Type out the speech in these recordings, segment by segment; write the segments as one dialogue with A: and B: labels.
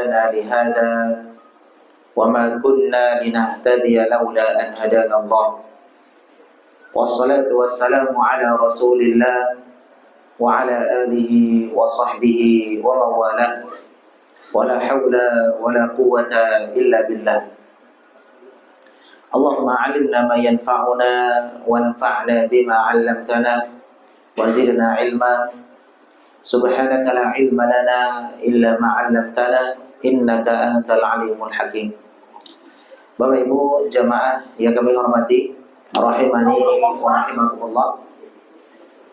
A: هدانا لهذا وما كنا لنهتدي لولا أن هدانا الله والصلاة والسلام على رسول الله وعلى آله وصحبه ومن والاه ولا حول ولا قوة إلا بالله اللهم علمنا ما ينفعنا وانفعنا بما علمتنا وزدنا علما سبحانك لا علم لنا إلا ما علمتنا إنك أنت العليم الحكيم. Bapak Ibu jamaah yang kami hormati, rahimani wa rahimakumullah.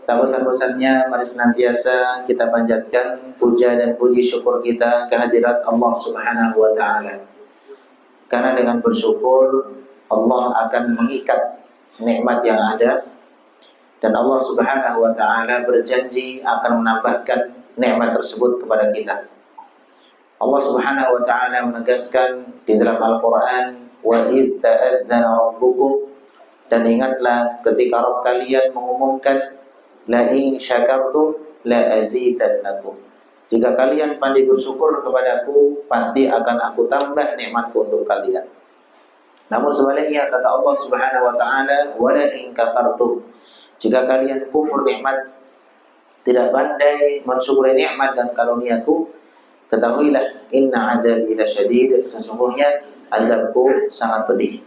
A: Tak bosan-bosannya mari senantiasa kita panjatkan puja dan puji syukur kita kehadirat Allah Subhanahu wa taala. Karena dengan bersyukur Allah akan mengikat nikmat yang ada dan Allah Subhanahu wa taala berjanji akan menambahkan nikmat tersebut kepada kita. Allah Subhanahu wa taala menegaskan di dalam Al-Qur'an, wa idz ta'adzana rabbukum, dan ingatlah ketika Rabb kalian mengumumkan la in syakartum la azidannakum. Jika kalian pandai bersyukur kepadaku, pasti akan aku tambah nikmatku untuk kalian. Namun sebaliknya kata Allah Subhanahu wa taala, wa la in kafartum, jika kalian kufur nikmat, tidak pandai mensyukuri nikmat dan karuniaku, ketahuilah inna adabi lasyadid, sesungguhnya azabku sangat pedih.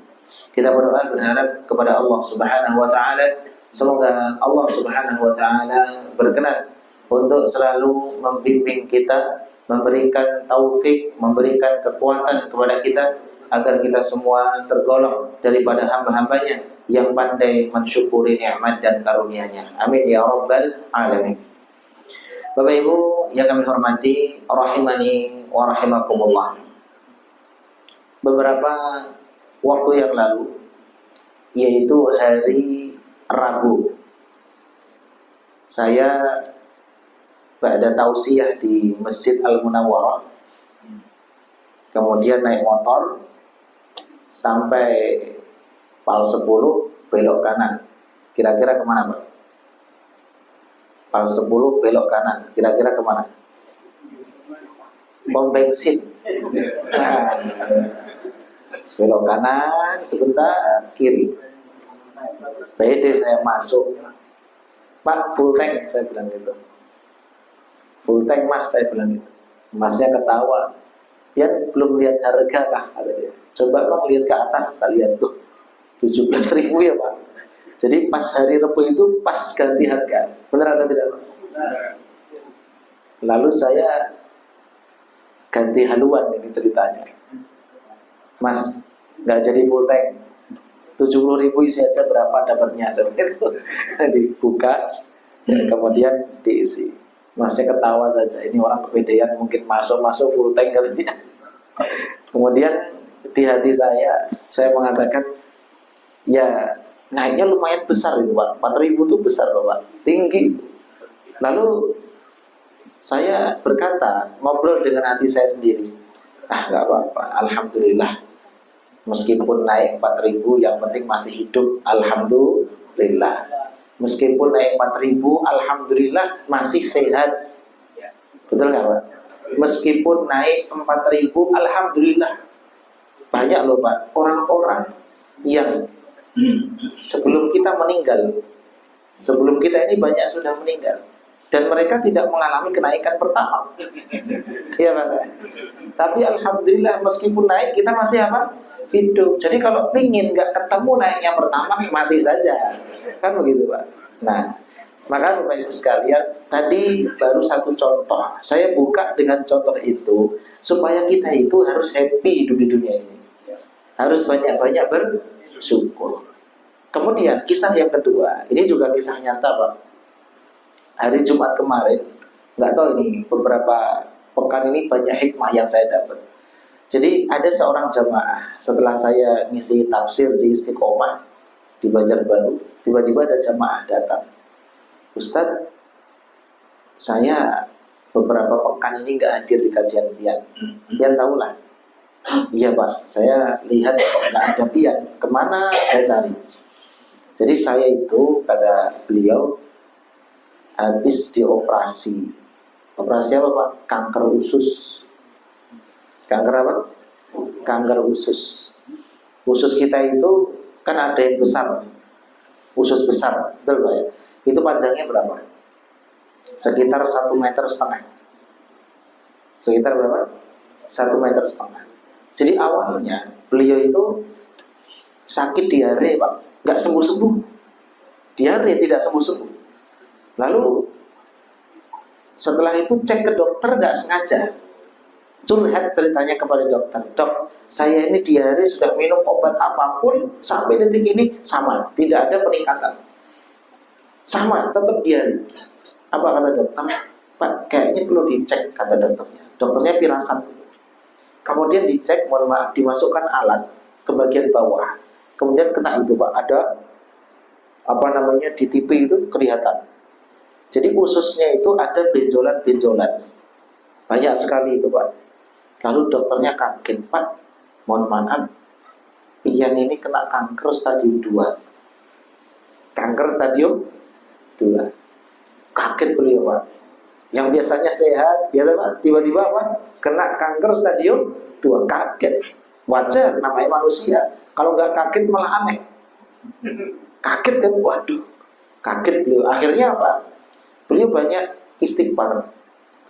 A: Kita berdoa berharap kepada Allah Subhanahu wa taala, semoga Allah Subhanahu wa taala berkenan untuk selalu membimbing kita, memberikan taufik, memberikan kekuatan kepada kita agar kita semua tergolong daripada hamba-hambanya yang pandai mensyukuri nikmat dan karunia-Nya. Amin ya rabbal alamin. Bapak Ibu yang kami hormati, rahimani wa rahimakumullah. Beberapa waktu yang lalu, yaitu hari Rabu, saya pada tausiah di Masjid Al-Munawwarah, kemudian naik motor sampai Pal 10 belok kanan. Kira-kira kemana Pak? Pal 10 belok kanan, kira-kira kemana? Pom bensin. Nah, belok kanan sebentar, kiri. Pede saya masuk. Pak, full tank, saya bilang gitu. Full tank mas, saya bilang gitu. Masnya ketawa. Dia belum lihat harga kah? Kata dia. Coba bang lihat ke atas, kita lihat tuh 17.000 ya Pak. Jadi pas hari Rabu itu pas ganti harga. Benar atau tidak Pak? Lalu saya ganti haluan ini ceritanya. Mas, nggak jadi full tank. 70.000 isi aja berapa dapatnya? Itu dibuka, kemudian diisi. Masnya ketawa saja. Ini orang kepedean mungkin masuk full tank katanya. Kemudian di hati saya mengatakan, ya naiknya lumayan besar itu Pak. 4.000 itu besar Bapak, tinggi. Lalu saya berkata, ngobrol dengan hati saya sendiri, nggak apa-apa, alhamdulillah. Meskipun naik 4.000, yang penting masih hidup, alhamdulillah. Meskipun naik 4.000, alhamdulillah masih sehat. Betul nggak Pak? Meskipun naik 4.000, alhamdulillah. Banyak loh Pak, orang-orang yang sebelum kita meninggal, sebelum kita ini banyak sudah meninggal, dan mereka tidak mengalami kenaikan pertama. Iya Pak. Tapi alhamdulillah meskipun naik kita masih apa? Hidup. Jadi kalau pingin nggak ketemu naik yang pertama, mati saja. Kan begitu Pak. Nah, maka Bapak Ibu sekalian, tadi baru satu contoh. Saya buka dengan contoh itu supaya kita itu harus happy hidup di dunia ini. Harus banyak-banyak bersyukur. Kemudian kisah yang kedua, ini juga kisah nyata Pak. Hari Jumat kemarin, nggak tahu ini beberapa pekan ini banyak hikmah yang saya dapat. Jadi ada seorang jamaah, setelah saya ngisi tafsir di Istiqomah di Banjarbaru, tiba-tiba ada jamaah datang. Ustadz, saya beberapa pekan ini nggak hadir di kajian pian. Pian tahulah. Iya Pak, saya lihat kok nggak ada pian. Kemana saya cari? Jadi saya itu, kata beliau, habis dioperasi. Operasi apa Pak? Kanker usus. Kanker apa? Kanker usus. Usus kita itu kan ada yang besar, usus besar, betul Pak ya? Itu panjangnya berapa? Sekitar 1,5 meter. Sekitar berapa? 1,5 meter. Jadi awalnya beliau itu sakit diare Pak, nggak sembuh-sembuh. Diare tidak sembuh-sembuh. Lalu setelah itu cek ke dokter, nggak sengaja curhat ceritanya kepada dokter. Dok, saya ini diare sudah minum obat apapun sampai detik ini sama, tidak ada peningkatan. Sama, tetap diare. Apa kata dokter? Pak, kayaknya perlu dicek, kata dokternya. Dokternya firasat. Kemudian dicek, mohon maaf, dimasukkan alat ke bagian bawah. Kemudian kena itu Pak, ada apa namanya di TV itu kelihatan. Jadi ususnya itu ada benjolan-benjolan. Banyak sekali itu Pak. Lalu dokternya kaget, Pak, mohon maaf, Pian ini kena kanker stadium 2. Kanker stadium 2. Kaget beliau Pak. Yang biasanya sehat, ya Pak, tiba-tiba apa? Kena kanker stadium 2. Kaget. Wajar, namanya manusia. Kalau nggak kaget malah aneh. Kaget kan, waduh. Kaget beliau. Akhirnya apa? Beliau banyak istighfar.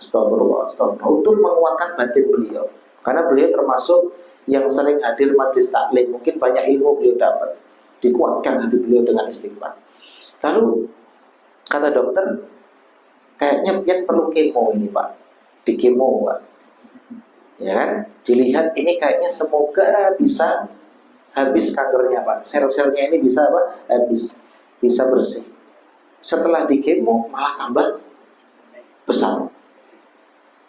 A: Astagfirullah, untuk menguatkan batin beliau. Karena beliau termasuk yang sering hadir majelis taklim. Mungkin banyak ilmu beliau dapat. Dikuatkan hati beliau dengan istighfar. Lalu kata dokter, kayaknya Pian perlu kemo ini Pak. Di kemo Pak. Ya kan? Dilihat ini kayaknya semoga bisa habis kankernya Pak. Sel-selnya ini bisa apa? Habis. Bisa bersih. Setelah di kemo malah tambah besar.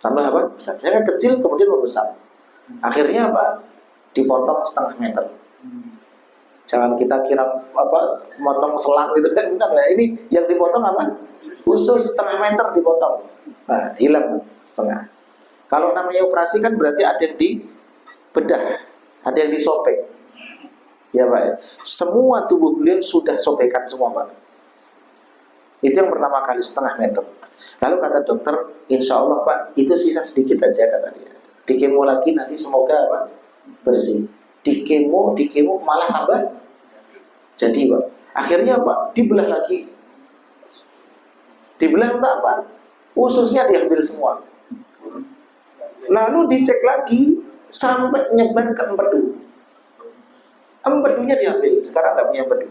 A: Tambah apa? Besar. Dia kan kecil kemudian membesar. Akhirnya apa? Dipotong 0,5 meter. Jangan kita kira apa motong selang gitu kan, bukan lah. Ini yang dipotong apa? Usus 0,5 meter dipotong. Nah, hilang setengah. Kalau namanya operasi kan berarti ada yang dibedah, ada yang disobek. Ya Pak. Semua tubuh beliau sudah sobekan semua Pak. Itu yang pertama kali 0,5 meter. Lalu kata dokter, insya Allah Pak, itu sisa sedikit aja kata dia. Di kemo lagi nanti semoga apa? Bersih. Di kemo malah tambah. Jadi Pak, akhirnya Pak, dibelah lagi. Dibelah untuk apa? Ususnya diambil semua. Lalu dicek lagi sampai nyebar ke empedu. Empedunya diambil. Sekarang nggak punya empedu.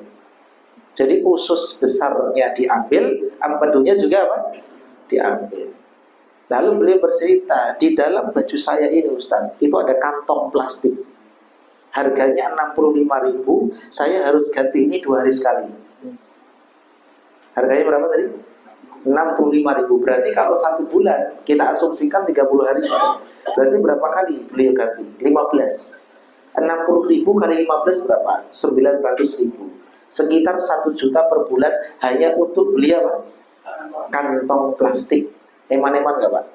A: Jadi usus besarnya diambil, empedunya juga apa? Diambil. Lalu beliau bercerita, di dalam baju saya ini Ustaz, itu ada kantong plastik. Harganya 65.000, saya harus ganti ini 2 hari sekali. Harganya berapa tadi? 65.000. Berarti kalau 1 bulan, kita asumsikan 30 hari. Berarti berapa kali beliau ganti? 15. 60.000 kali 15 berapa? 900.000. Sekitar 1 juta per bulan hanya untuk beli apa? Kantong plastik. Eman-eman gak Pak?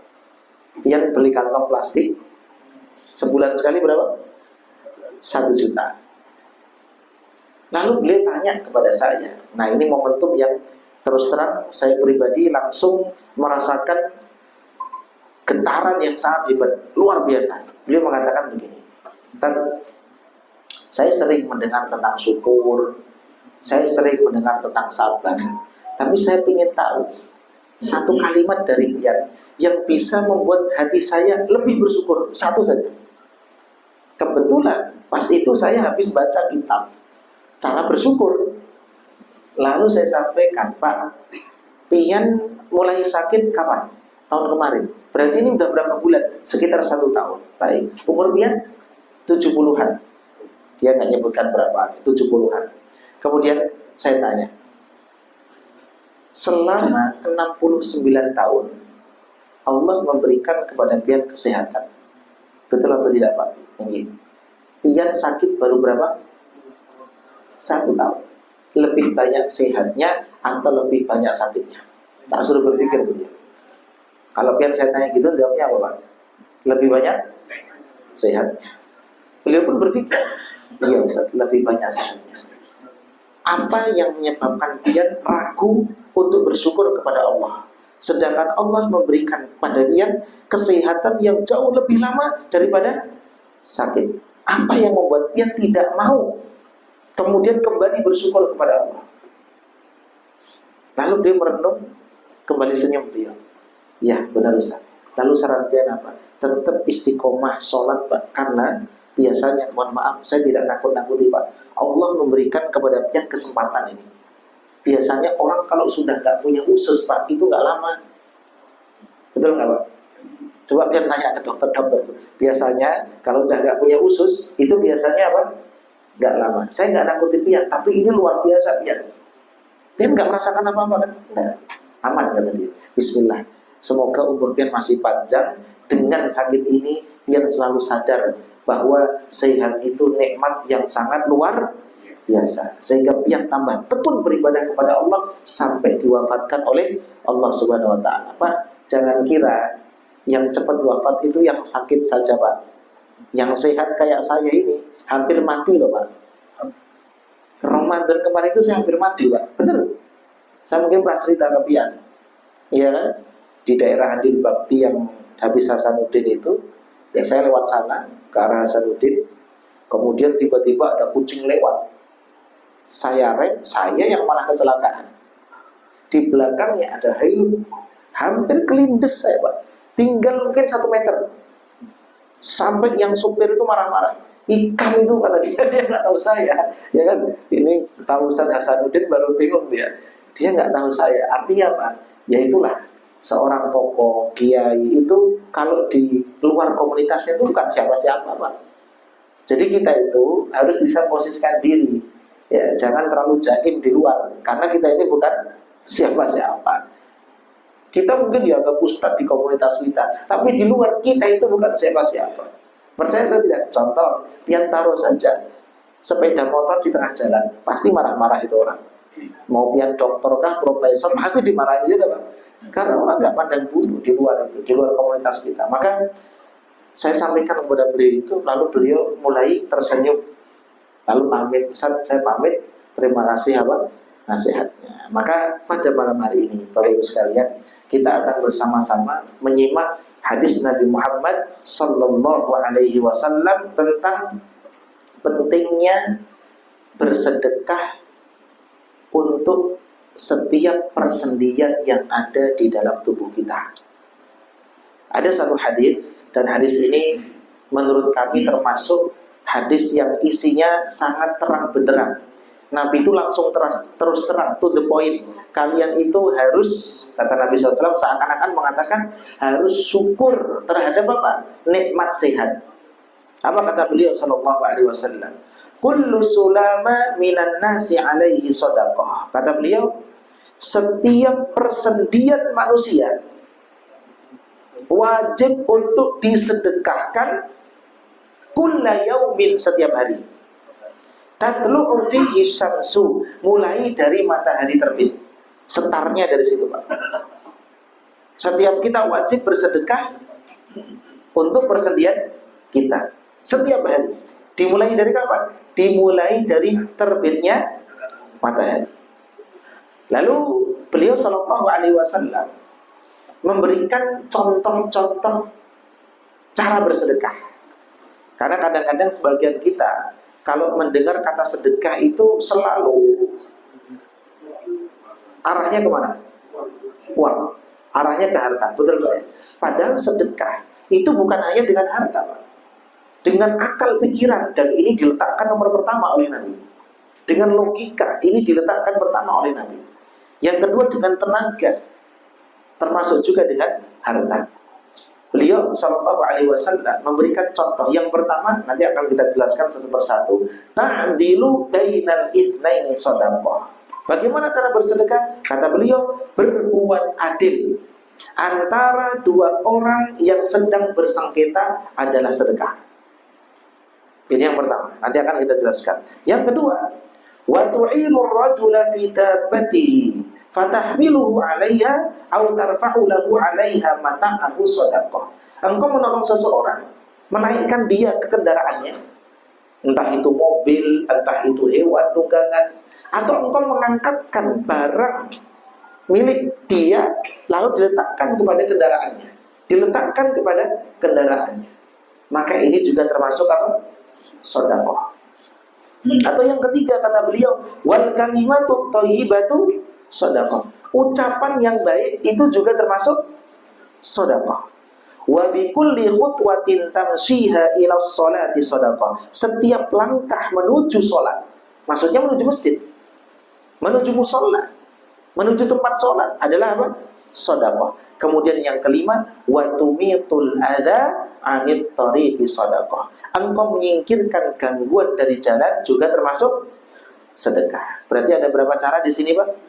A: Yang beli kantong plastik sebulan sekali berapa? 1 juta. Lalu beliau tanya kepada saya. Nah ini momentum yang terus terang saya pribadi langsung merasakan getaran yang sangat hebat, luar biasa. Beliau mengatakan begini, saya sering mendengar tentang syukur, saya sering mendengar tentang sabar, tapi saya ingin tahu satu kalimat dari Pian yang bisa membuat hati saya lebih bersyukur, satu saja. Kebetulan pas itu saya habis baca kitab cara bersyukur. Lalu saya sampaikan, Pak, Pian mulai sakit kapan? Tahun kemarin. Berarti ini udah berapa bulan? Sekitar 1 tahun. Baik. Umur Pian 70-an. Dia nggak nyebutkan berapa, 70-an. Kemudian saya tanya, selama 69 tahun Allah memberikan kepada Pian kesehatan, betul atau tidak Pak? Mungkin Pian sakit baru berapa? 1 tahun. Lebih banyak sehatnya atau lebih banyak sakitnya? Tak suruh berpikir beliau. Kalau Pian saya tanya gitu, jawabnya apa Pak? Lebih banyak sehatnya. Beliau pun berpikir, iya Ustaz, lebih banyak sehatnya. Apa yang menyebabkan Pian ragu untuk bersyukur kepada Allah, sedangkan Allah memberikan pada Pian kesehatan yang jauh lebih lama daripada sakit. Apa yang membuat pian tidak mau kemudian kembali bersyukur kepada Allah? Lalu dia merenung, kembali senyum dia. Ya benar Ustaz. Lalu saran pian apa? Tetap istiqomah sholat Pak. Karena biasanya, mohon maaf, saya tidak nakut-nakuti Pak, Allah memberikan kepada pian kesempatan ini. Biasanya orang kalau sudah nggak punya usus Pak, itu nggak lama. Betul nggak Pak? Coba pian tanya ke dokter-dokter. Biasanya kalau udah nggak punya usus, itu biasanya apa? Nggak lama. Saya nggak nakuti pian, tapi ini luar biasa pian. Pian nggak merasakan apa-apa kan? Nah, aman kata dia. Bismillah. Semoga umur pian masih panjang. Dengan sakit ini, pian selalu sadar bahwa sehat itu nikmat yang sangat luar biasa. Sehingga pian tambah tekun beribadah kepada Allah sampai diwafatkan oleh Allah Subhanahu Wa Taala. Pak, jangan kira yang cepat wafat itu yang sakit saja Pak. Yang sehat kayak saya ini hampir mati loh Pak. Ramadan kemarin itu saya hampir mati Pak. Bener. Saya mungkin pernah cerita ke pian. Iya kan? Di daerah Adil Bakti yang habis Hasanuddin itu, ya saya lewat sana ke arah Hasanuddin. Kemudian tiba-tiba ada kucing lewat. Saya rem, saya yang malah kecelakaan. Di belakangnya ada Hilux. Hampir kelindes saya Pak. Tinggal mungkin 1 meter. Sampai yang supir itu marah-marah. Ikan itu kata dia, dia nggak tahu saya. Ya kan? Ini tahu Ustaz Hasanuddin baru bingung dia. Dia nggak tahu saya. Artinya apa? Ya itulah, seorang tokoh kiai itu kalau di luar komunitasnya itu bukan siapa-siapa Pak. Jadi kita itu harus bisa posisikan diri. Ya, jangan terlalu jaim di luar. Karena kita ini bukan siapa-siapa. Kita mungkin dianggap ustadz di komunitas kita, tapi di luar kita itu bukan siapa-siapa. Percaya atau tidak? Contoh, pian taruh saja sepeda motor di tengah jalan, pasti marah-marah itu orang. Mau pian dokter kah, profesor, pasti dimarahin juga Pak. Karena orang nggak pandang bulu di luar itu, di luar komunitas kita. Maka saya sampaikan kepada beliau itu, lalu beliau mulai tersenyum, lalu pamit, Ustaz, saya pamit, terima kasih apa nasihatnya. Maka pada malam hari ini, Bapak Ibu sekalian, kita akan bersama-sama menyimak hadis Nabi Muhammad Sallallahu Alaihi Wasallam tentang pentingnya bersedekah untuk setiap persendian yang ada di dalam tubuh kita. Ada satu hadis, dan hadis ini menurut kami termasuk hadis yang isinya sangat terang benderang. Nabi itu langsung terus terang, to the point. Kalian itu harus, kata Nabi SAW, seakan-akan mengatakan harus syukur terhadap apa? Nikmat sehat. Apa kata beliau Sallallahu Alaihi Wasallam? Kullu sulama minan nasi alaihi sadaqah. Kata beliau, setiap persendian manusia wajib untuk disedekahkan kulla yaumin, setiap hari. Tatlu'u fihi syamsu, mulai dari matahari terbit. Setarnya dari situ Pak. Setiap kita wajib bersedekah untuk persendian kita setiap hari. Dimulai dari kapan? Dimulai dari terbitnya matahari. Lalu beliau Shallallahu Alaihi Wasallam memberikan contoh-contoh cara bersedekah. Karena kadang-kadang sebagian kita kalau mendengar kata sedekah itu selalu arahnya kemana? Uang. Arahnya ke harta. Betul nggak ya? Padahal sedekah itu bukan hanya dengan harta Pak. Dengan akal pikiran. Dan ini diletakkan nomor pertama oleh Nabi. Dengan logika. Ini diletakkan pertama oleh Nabi. Yang kedua dengan tenaga. Termasuk juga dengan harta. Beliau Sallallahu Alaihi Wasallam memberikan contoh. Yang pertama nanti akan kita jelaskan satu persatu. Ta'dilu bainal itsnaini shadaqah. Bagaimana cara bersedekah? Kata beliau, berbuat adil antara dua orang yang sedang bersengketa adalah sedekah. Ini yang pertama. Nanti akan kita jelaskan. Yang kedua, wa tu'inur rajula fi dabbatihi fatahmiluhu 'alaiha aw tarfa'u lahu 'alaiha mata'ahu shadaqah. Engkau menolong seseorang menaikkan dia ke kendaraannya, entah itu mobil, entah itu hewan tunggangan, atau engkau mengangkatkan barang milik dia lalu diletakkan kepada kendaraannya, diletakkan kepada kendaraannya. maka ini juga termasuk apa? Sedekah. Atau yang ketiga kata beliau, wal kalimatu thayyibatu sedekah. Ucapan yang baik itu juga termasuk sedekah. Wa bi kulli khutwatin tamshiha ila sholati sedekah. Setiap langkah menuju sholat, maksudnya menuju masjid, menuju musholla, menuju tempat sholat adalah apa? Sedekah. Kemudian yang kelima, wa tumitul adza anit tariqi sedekah. Engkau menyingkirkan gangguan dari jalan juga termasuk sedekah. Berarti ada berapa cara di sini, Pak?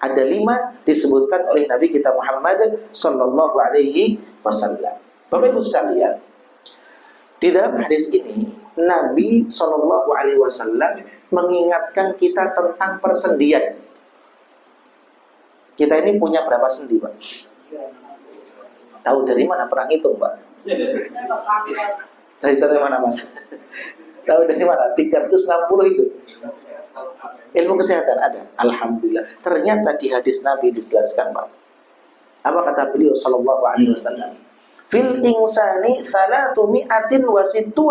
A: Ada 5 disebutkan oleh Nabi kita Muhammad sallallahu alaihi wasallam. Bapak Ibu sekalian, di dalam hadis ini Nabi sallallahu alaihi wasallam mengingatkan kita tentang persendian. Kita ini punya berapa sendi, Pak? Tahu dari mana? Pernah hitung, Pak? Dari mana, Mas? Tahu dari mana? 360 itu. Ilmu kesehatan ada. Alhamdulillah. Ternyata di hadis Nabi dijelaskan, Pak. Apa kata beliau sallallahu alaihi wasallam? Fil insani 360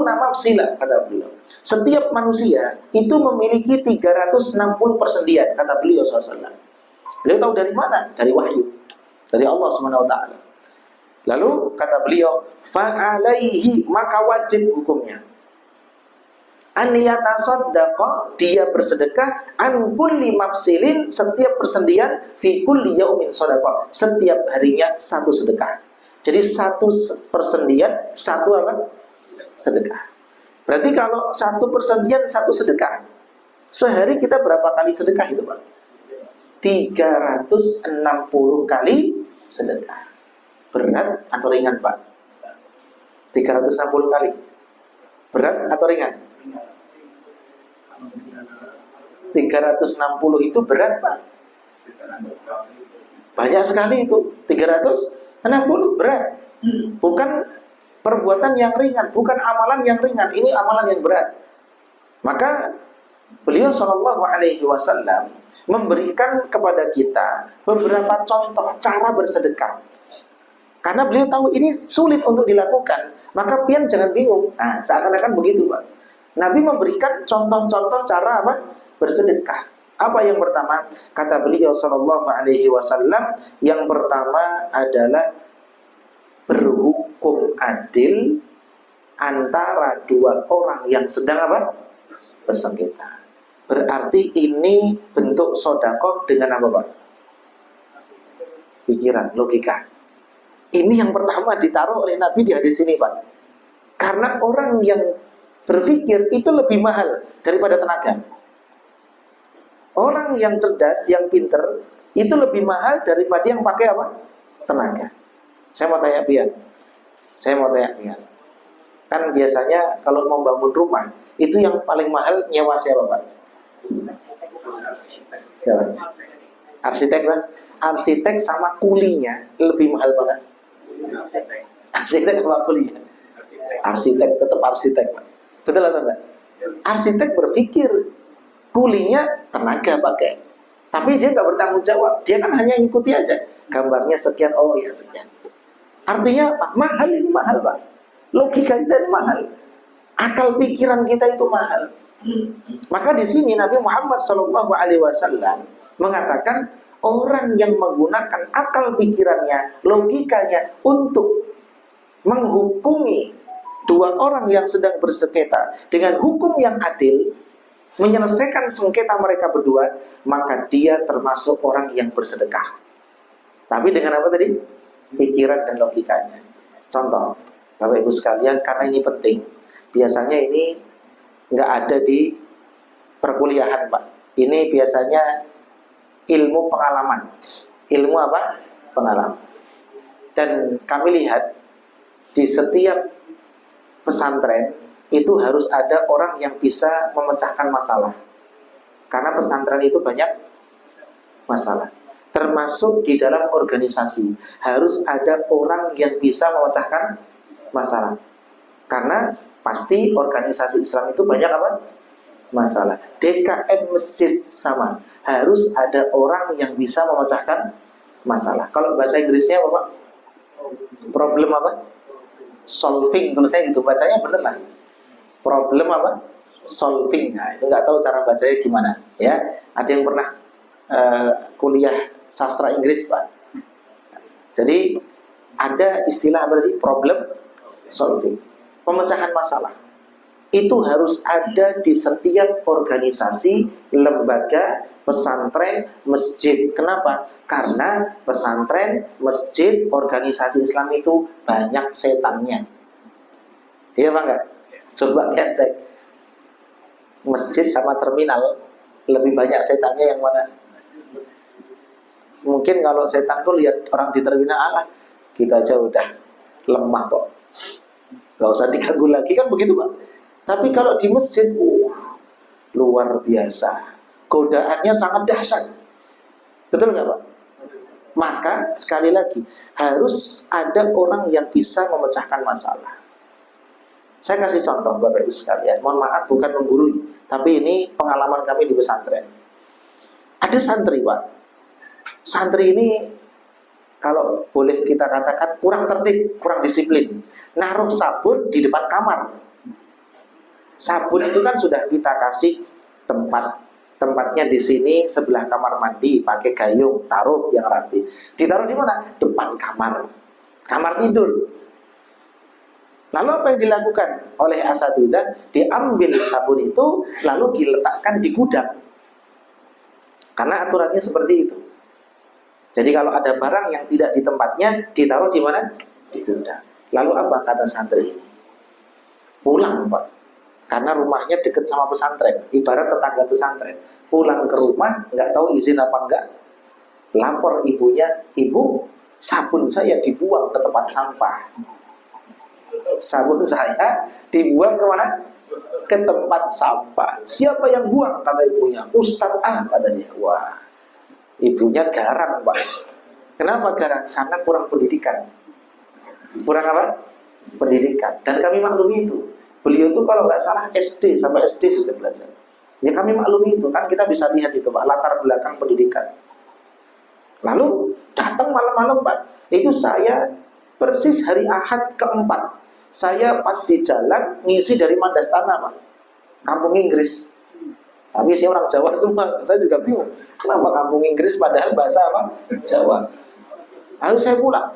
A: mafsilah, kata beliau. Setiap manusia itu memiliki 360 persendian, kata beliau sallallahu alaihi wasallam. Beliau tahu dari mana? Dari wahyu. Dari Allah Subhanahu wa taala. Lalu kata beliau, fa'alaihi, maka wajib hukumnya. An yatasaddaqa, dia bersedekah, an kulli mafsilin, setiap persendian, fi kulli yaumin shadaqah, setiap harinya satu sedekah. Jadi satu persendian, satu apa? Sedekah. Berarti kalau satu persendian, satu sedekah, sehari kita berapa kali sedekah itu, Pak? 360 kali sedekah. Berat atau ringan, Pak? 360 kali. Berat atau ringan? 360 itu berat, Pak. Banyak sekali itu. 360 berat. Bukan perbuatan yang ringan, bukan amalan yang ringan. Ini amalan yang berat. Maka beliau sallallahu alaihi wasallam memberikan kepada kita beberapa contoh cara bersedekah. Karena beliau tahu ini sulit untuk dilakukan, maka pian jangan bingung. Nah, seakan-akan begitu, Pak. Nabi memberikan contoh-contoh cara apa? Bersedekah. Apa yang pertama? Kata beliau sallallahu alaihi wasallam, yang pertama adalah berhukum adil antara dua orang yang sedang apa? Bersengketa. Berarti ini bentuk sedekah dengan apa, Pak? Pikiran, logika. Ini yang pertama ditaruh oleh Nabi di hadis ini, Pak. Karena orang yang berpikir itu lebih mahal daripada tenaga. Orang yang cerdas, yang pinter, itu lebih mahal daripada yang pakai apa? Tenaga. Saya mau tanya Bian. Kan biasanya kalau mau bangun rumah, itu yang paling mahal nyewa siapa, Pak? Siapa? Arsitek, Pak. Arsitek sama kulinya lebih mahal mana? Arsitek sama kulinya? Arsitek, tetap arsitek, Pak. Betul atau enggak? Arsitek berpikir kulinya tenaga pakai, tapi dia nggak bertanggung jawab. Dia kan hanya ngikuti aja. Gambarnya sekian, oh ya sekian. Artinya Pak, mahal ini mahal, Pak. Logika kita ini mahal. Akal pikiran kita itu mahal. Maka di sini Nabi Muhammad SAW mengatakan orang yang menggunakan akal pikirannya, logikanya untuk menghukumi dua orang yang sedang bersengketa dengan hukum yang adil, menyelesaikan sengketa mereka berdua, maka dia termasuk orang yang bersedekah. Tapi dengan apa tadi? Pikiran dan logikanya. Contoh, Bapak Ibu sekalian, karena ini penting. Biasanya ini nggak ada di perkuliahan, Pak. Ini biasanya ilmu pengalaman. Ilmu apa? Pengalaman. Dan kami lihat di setiap pesantren itu harus ada orang yang bisa memecahkan masalah. Karena pesantren itu banyak masalah. Termasuk di dalam organisasi harus ada orang yang bisa memecahkan masalah. Karena pasti organisasi Islam itu banyak apa? Masalah. DKM masjid sama. Harus ada orang yang bisa memecahkan masalah. Kalau bahasa Inggrisnya apa, Pak? Problem apa? solving, tulisnya gitu, bacanya bener lah. Problem apa? Solving. Nah, itu nggak tahu cara bacanya gimana. Ya, ada yang pernah kuliah sastra Inggris, Pak. Jadi ada istilah berarti problem solving, pemecahan masalah. Itu harus ada di setiap organisasi, lembaga, pesantren, masjid. Kenapa? Karena pesantren, masjid, organisasi Islam itu banyak setannya. Iya Pak enggak? Coba lihat cek. Masjid sama terminal lebih banyak setannya yang mana? Mungkin kalau setan tuh lihat orang di terminal, Allah, kita aja udah lemah kok, gak usah diganggu lagi, kan begitu Pak. Tapi kalau di masjid, luar biasa, godaannya sangat dahsyat. Betul nggak Pak? Maka sekali lagi harus ada orang yang bisa memecahkan masalah. Saya kasih contoh Bapak Ibu sekalian. Mohon maaf bukan menggurui, tapi ini pengalaman kami di pesantren. Ada santri Pak. Santri ini kalau boleh kita katakan kurang tertib, kurang disiplin. Naruh sabun di depan kamar. Sabun itu kan sudah kita kasih tempatnya di sini sebelah kamar mandi, pakai gayung, taruh yang rapi. Ditaruh di mana? Depan kamar tidur. Lalu apa yang dilakukan oleh asatidzah? Diambil sabun itu lalu diletakkan di gudang. Karena aturannya seperti itu. Jadi kalau ada barang yang tidak di tempatnya, ditaruh di mana? Di gudang. Lalu apa kata santri? Pulang Pak. Karena rumahnya dekat sama pesantren, ibarat tetangga pesantren. Pulang ke rumah, nggak tahu izin apa enggak, lapor ibunya, ibu, sabun saya dibuang ke tempat sampah. Sabun saya dibuang ke mana? Ke tempat sampah. Siapa yang buang? Kata ibunya. Ustadz A, kata dia. Wah, ibunya garang Pak. Kenapa garang? Karena kurang pendidikan. Kurang apa? Pendidikan. Dan kami maklumi itu. Beliau itu kalau nggak salah SD sampai SD sudah belajar. Ya kami maklumi itu, kan kita bisa lihat itu Pak, latar belakang pendidikan. Lalu datang malam-malam Pak. Itu saya persis hari Ahad keempat. Saya pas di jalan ngisi dari Mandastana Pak, kampung Inggris. Tapi saya orang Jawa semua. Saya juga bingung, kenapa kampung Inggris padahal bahasa apa? Jawa. Lalu saya pulang,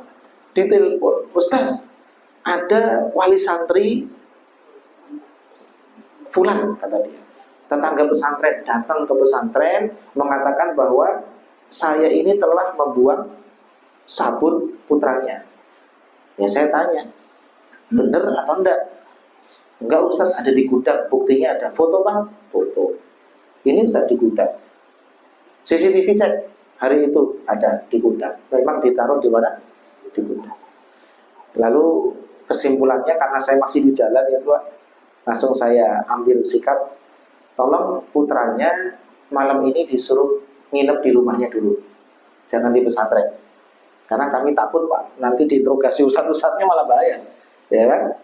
A: ditelepon, Ustaz, ada wali santri Fulan, kata dia, tetangga pesantren, datang ke pesantren mengatakan bahwa saya ini telah membuang sabun putranya. Ya saya tanya, bener atau enggak? Enggak Ustaz, ada di gudang, buktinya ada. Foto Bang? Foto. Ini Ustaz di gudang. CCTV cek, hari itu ada di gudang. Memang ditaruh di mana? Di gudang. Lalu kesimpulannya, karena saya masih di jalan ya Pak, langsung saya ambil sikap, tolong putranya malam ini disuruh nginep di rumahnya dulu, jangan di pesantren. Karena kami takut Pak, nanti diinterogasi ustadz-ustadznya malah bahaya, ya kan?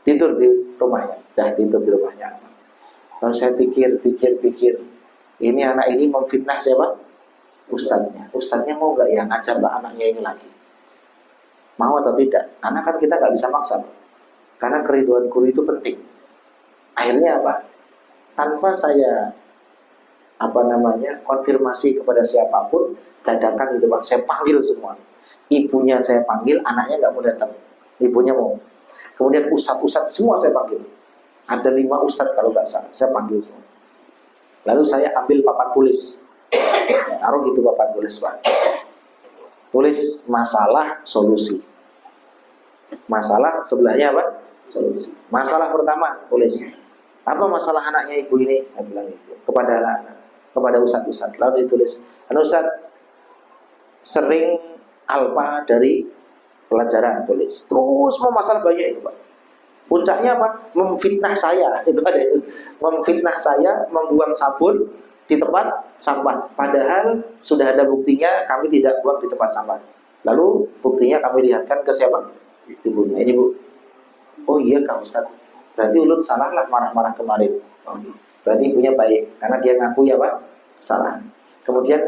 A: Tidur di rumahnya, tidur di rumahnya. Lalu saya pikir, ini anak ini memfitnah siapa? Ustadznya. Ustadznya mau nggak ya ngajar anaknya ini lagi? Mau atau tidak? Karena kan kita nggak bisa maksa. Karena keriduan guru itu penting. Akhirnya apa? Tanpa saya konfirmasi kepada siapapun, dadakan itu Pak, saya panggil semua. Ibunya saya panggil, anaknya nggak mau datang. Ibunya mau. Kemudian ustadz semua saya panggil. Ada 5 ustadz kalau nggak salah, saya panggil semua. Lalu saya ambil papan tulis. Taruh itu papan tulis Pak. Tulis masalah, solusi. Masalah sebelahnya apa? Solusi. Masalah pertama tulis, apa masalah anaknya ibu ini? Saya bilang itu kepada anak, kepada ustadz. Lalu ditulis, Ustadz sering alfa dari pelajaran, tulis. Terus mau masalah banyak itu Pak. Puncaknya apa? Memfitnah saya. Itu ada itu. Memfitnah saya membuang sabun di tempat sampah. Padahal sudah ada buktinya kami tidak buang di tempat sampah. Lalu buktinya kami lihatkan ke siapa? Ibunya. Ini Bu. Oh iya Kang Ustaz, berarti Ulun salah lah marah-marah kemarin. Berarti ibunya baik, karena dia ngaku ya Pak, salah. Kemudian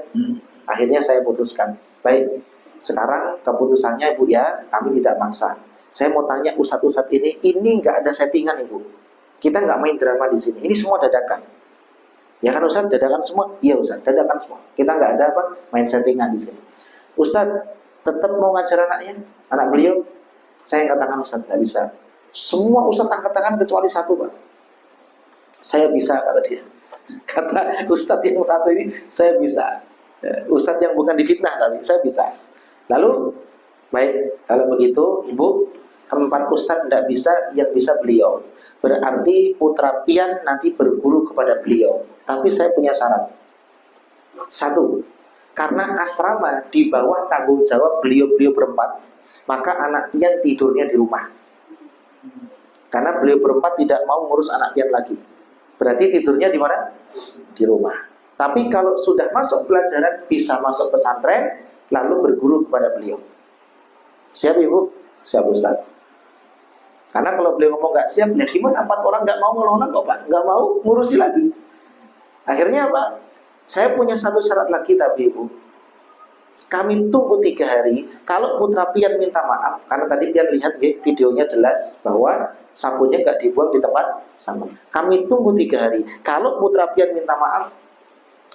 A: akhirnya saya putuskan, baik, sekarang keputusannya Ibu ya, kami tidak maksa. Saya mau tanya ustadz-ustadz ini nggak ada settingan ibu. Kita nggak main drama di sini. Ini semua dadakan. Ya kan ustadz, dadakan semua? Iya ustadz, dadakan semua. Kita nggak ada apa main settingan di sini. Ustadz tetap mau ngajar anaknya, anak beliau. Saya angkat tangan ustadz, nggak bisa. Semua ustadz angkat tangan kecuali satu pak. Saya bisa kata dia. Kata ustadz yang satu ini, saya bisa. Ustadz yang bukan difitnah tapi saya bisa. Lalu baik, kalau begitu ibu, 4 ustadz tidak bisa, yang bisa beliau. Berarti putra pian nanti berguru kepada beliau. Tapi saya punya syarat. 1, karena asrama di bawah tanggung jawab beliau-beliau berempat, maka anak pian tidurnya di rumah. Karena beliau berempat tidak mau ngurus anak pian lagi. Berarti tidurnya di mana? Di rumah. Tapi kalau sudah masuk pelajaran, bisa masuk pesantren, lalu berguru kepada beliau. Siap ibu? Siap ustaz. Karena kalau beliau ngomong nggak siap, ya gimana? 4 orang nggak mau ngelola kok pak, nggak mau ngurusi lagi. Akhirnya apa? Saya punya satu syarat lagi tapi ibu, kami tunggu 3 hari. Kalau putra pian minta maaf, karena tadi pian lihat videonya jelas bahwa sabunnya nggak dibuang di tempat sama. Kami tunggu 3 hari. Kalau putra pian minta maaf,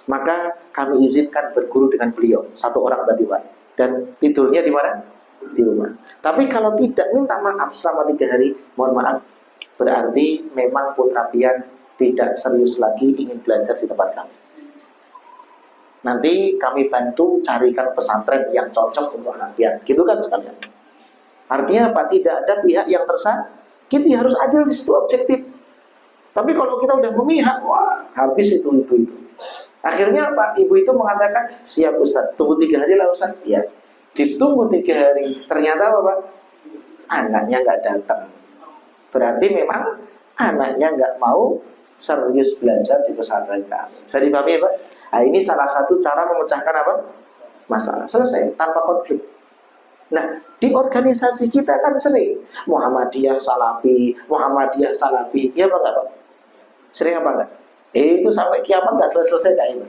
A: maka kami izinkan berguru dengan beliau. 1 orang tadi pak. Dan tidurnya di mana? Di rumah. Tapi kalau tidak minta maaf selama 3 hari, mohon maaf, berarti memang putra pian tidak serius lagi ingin belajar di tempat kami. Nanti kami bantu carikan pesantren yang cocok untuk anak pian. Gitu kan sekalian. Artinya apa? Tidak ada pihak yang tersakiti, harus adil di situ, objektif. Tapi kalau kita udah memihak, wah habis itu. Akhirnya apa? Ibu itu mengatakan, siap Ustaz, tunggu 3 hari lah Ustaz. Ya. Ditunggu 3 hari, ternyata apa Pak? Anaknya nggak datang. Berarti memang anaknya nggak mau serius belajar di pesantren kami. Bisa dipahami ya Pak? Nah, ini salah satu cara memecahkan apa? Masalah. Selesai, tanpa konflik. Nah, di organisasi kita kan sering Muhammadiyah Salafi, ya Pak nggak Pak? Sering apa enggak? Itu sampai kiamat nggak selesai kayak itu.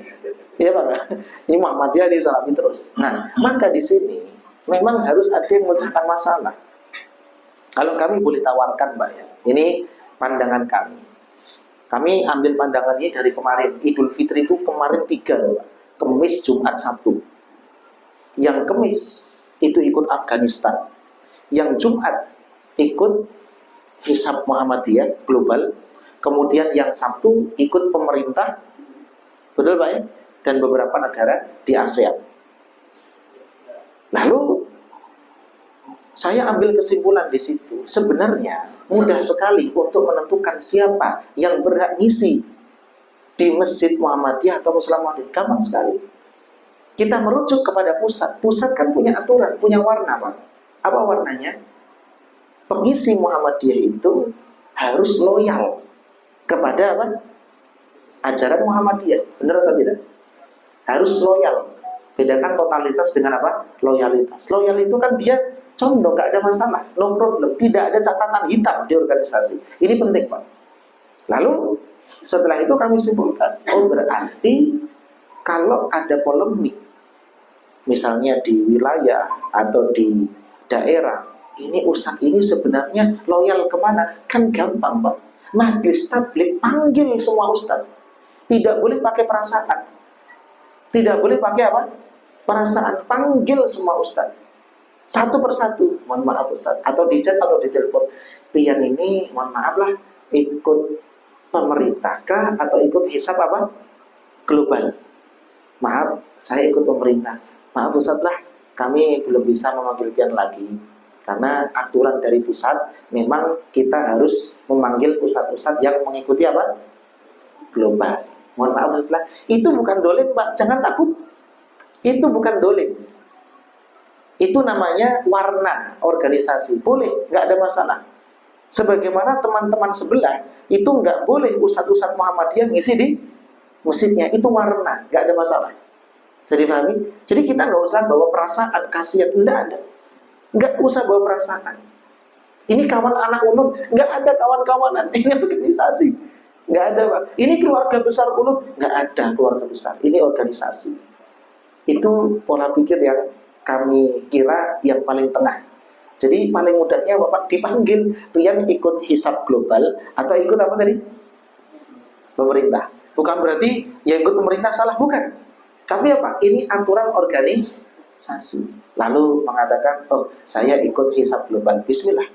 A: Iya Pak, ini Muhammadiyah di Salafi terus. Nah, maka di sini memang harus ada yang memecahkan masalah. Kalau kami boleh tawarkan Pak ya, ini pandangan kami. Kami ambil pandangan ini dari kemarin. Idul Fitri itu kemarin 3 Pak. Kemis, Jumat, Sabtu. Yang Kemis itu ikut Afghanistan. Yang Jumat ikut Hisab Muhammadiyah global. Kemudian yang Sabtu ikut pemerintah. Betul Pak ya? Dan beberapa negara di ASEAN. Lalu saya ambil kesimpulan di situ. Sebenarnya mudah sekali untuk menentukan siapa yang berhak ngisi di Masjid Muhammadiyah atau Muslim Muhammadiyah. Gampang sekali. Kita merujuk kepada pusat. Pusat kan punya aturan, punya warna Pak. Apa warnanya? Pengisi Muhammadiyah itu harus loyal kepada apa? Ajaran Muhammadiyah. Benar atau tidak? Harus loyal. Bedakan totalitas dengan apa? Loyalitas. Loyal itu kan dia condong, gak ada masalah, no problem. Tidak ada catatan hitam di organisasi. Ini penting Pak. Lalu setelah itu kami simpulkan, oh berarti kalau ada polemik, misalnya di wilayah atau di daerah, ini ustadz ini sebenarnya loyal kemana? Kan gampang Pak. Majelis tabligh panggil semua ustadz. Tidak boleh pakai perasaan. Tidak boleh pakai apa? Perasaan. Panggil semua ustadz. Satu persatu. Mohon maaf ustadz. Atau di chat atau di telepon. Pian ini mohon maaf lah, ikut pemerintah kah atau ikut hisab apa? Global. Maaf, saya ikut pemerintah. Maaf ustadz lah, kami belum bisa memanggil pian lagi. Karena aturan dari pusat, memang kita harus memanggil ustadz-ustadz yang mengikuti apa? Global. Mohon maaf setelah itu bukan dolim Pak, jangan takut. Itu bukan dolim. Itu namanya warna organisasi. Boleh, nggak ada masalah. Sebagaimana teman-teman sebelah itu nggak boleh ustadz-ustadz Muhammadiyah ngisi di masjidnya. Itu warna, nggak ada masalah. Jadi dipahami? Jadi kita nggak usah bawa perasaan, kasihan, nggak ada. Nggak usah bawa perasaan. Ini kawan anak ulun, nggak ada kawan-kawanan. Ini organisasi. Nggak ada Pak. Ini keluarga besar ulun, nggak ada keluarga besar. Ini organisasi. Itu pola pikir yang kami kira yang paling tengah. Jadi paling mudahnya Bapak dipanggil, pian ikut hisab global atau ikut apa tadi? Pemerintah. Bukan berarti yang ikut pemerintah salah, bukan. Tapi apa? Ini aturan organisasi. Lalu mengatakan, oh saya ikut hisab global. Bismillah.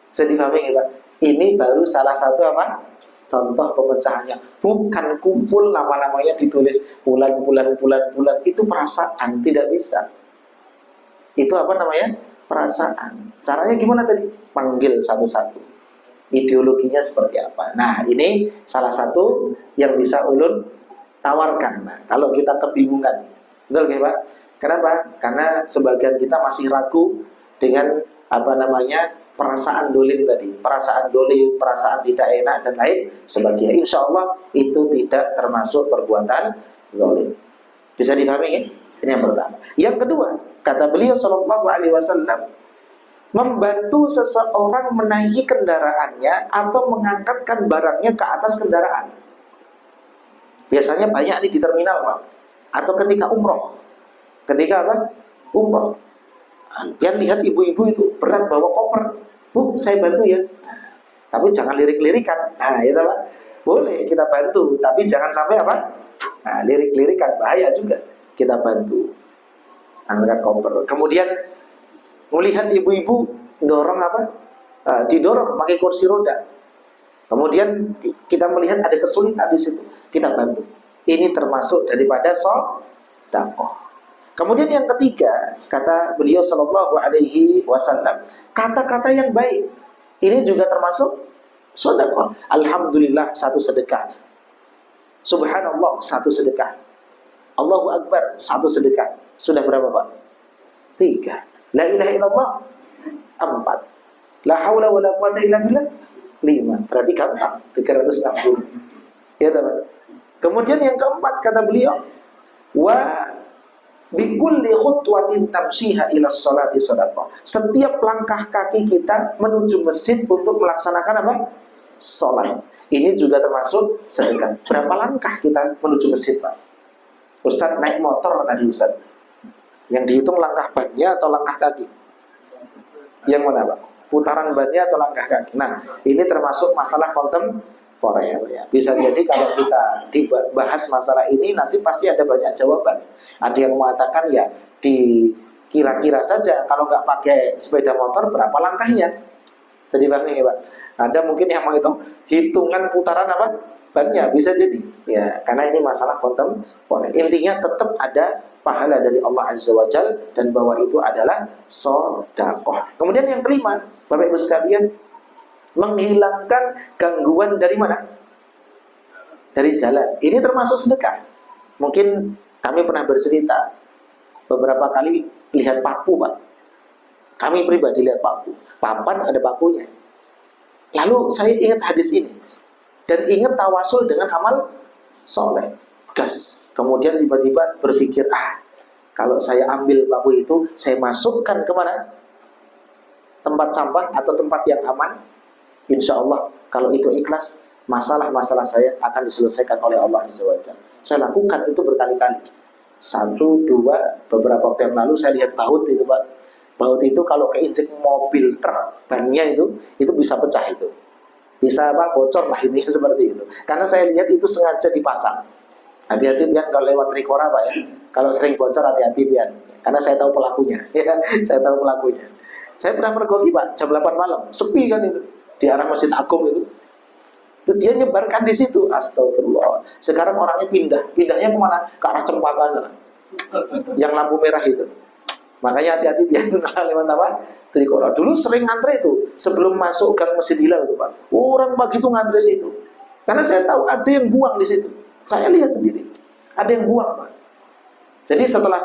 A: Saya dipahami ya Pak. Ini baru salah satu apa? Contoh pemecahannya. Bukan kumpul nama-namanya ditulis bulan. Itu perasaan, tidak bisa. Itu apa namanya? Perasaan. Caranya gimana tadi? Panggil satu-satu. Ideologinya seperti apa? Nah, ini salah satu yang bisa ulun tawarkan. Nah, kalau kita kebingungan, betul nggak Pak? Kenapa? Karena sebagian kita masih ragu dengan apa namanya perasaan dolim tadi, perasaan dolim, perasaan tidak enak dan lain sebagainya. Insya Allah itu tidak termasuk perbuatan zalim. Bisa dipahami ya? Ini yang pertama. Yang kedua, kata beliau Shallallahu Alaihi Wasallam, membantu seseorang menaiki kendaraannya atau mengangkatkan barangnya ke atas kendaraan. Biasanya banyak nih di terminal Pak, atau ketika umroh. Ketika apa? Umroh. Yang lihat ibu-ibu itu berat bawa koper, Bu, saya bantu ya. Tapi jangan lirik-lirikan. Nah, itu Pak. Boleh kita bantu, tapi jangan sampai apa? Nah, lirik-lirikan bahaya juga. Kita bantu angkat koper. Kemudian melihat ibu-ibu dorong apa? Didorong pakai kursi roda. Kemudian kita melihat ada kesulitan di situ, kita bantu. Ini termasuk daripada sedekah. Kemudian yang ketiga, kata beliau Shallallahu Alaihi Wasallam, kata-kata yang baik. Ini juga termasuk sedekah. Alhamdulillah, satu sedekah. Subhanallah, satu sedekah. Allahu Akbar, satu sedekah. Sudah berapa Pak? 3. La ilaha illallah, 4. La haula wa la quwata illa billah, 5. Berarti gampang, 360. Ya teman. Kemudian yang keempat kata beliau, wa bikulli khutwatin tamshiha ila sholati sadaqah. Setiap langkah kaki kita menuju masjid untuk melaksanakan apa? Sholat. Ini juga termasuk sedekah. Berapa langkah kita menuju masjid Pak? Ustaz naik motor tadi Ustaz. Yang dihitung langkah bannya atau langkah kaki? Yang mana Pak? Putaran bannya atau langkah kaki? Nah, ini termasuk masalah kontemporer ya. Bisa jadi kalau kita dibahas masalah ini nanti pasti ada banyak jawaban. Ada yang mengatakan ya dikira-kira saja kalau nggak pakai sepeda motor berapa langkahnya? Jadi bang ya Pak. Ada mungkin yang menghitung hitungan putaran apa? Bannya bisa jadi ya, karena ini masalah kontemporer. Intinya tetap ada pahala dari Allah Azza wa Jalla dan bahwa itu adalah sedekah. Kemudian yang kelima, Bapak Ibu sekalian, menghilangkan gangguan dari mana? Dari jalan. Ini termasuk sedekah. Mungkin kami pernah bercerita beberapa kali lihat paku Pak. Kami pribadi lihat paku. Papan ada pakunya. Lalu saya ingat hadis ini dan ingat tawasul dengan amal soleh. Gas. Kemudian tiba-tiba berpikir, kalau saya ambil paku itu, saya masukkan kemana? Tempat sampah atau tempat yang aman. Insya Allah, kalau itu ikhlas, masalah-masalah saya akan diselesaikan oleh Allah Azza wa Jalla. Saya lakukan itu berkali-kali. 1, 2, beberapa waktu yang lalu saya lihat baut itu Pak. Baut itu kalau keinjek mobil truk, bannya itu bisa pecah itu. Bisa apa? Bocor lah intinya seperti itu. Karena saya lihat itu sengaja dipasang. Hati-hati pian kalau lewat Trikora Pak ya. Kalau sering bocor hati-hati pian. Karena saya tahu pelakunya. Ya, saya tahu pelakunya. Saya pernah mergoki Pak, jam 8 malam, sepi kan itu di arah Masjid Agung itu. Itu dia nyebarkan di situ. Astagfirullah. Sekarang orangnya pindahnya kemana? Ke arah Cempaka sana. Yang lampu merah itu. Makanya hati-hati pian lewat apa? Trikora. Dulu sering ngantre itu sebelum masuk gang Masjid Hilal itu Pak. Orang pagi itu ngantre situ. Karena saya tahu ada yang buang di situ. Saya lihat sendiri. Ada yang buang Pak. Jadi setelah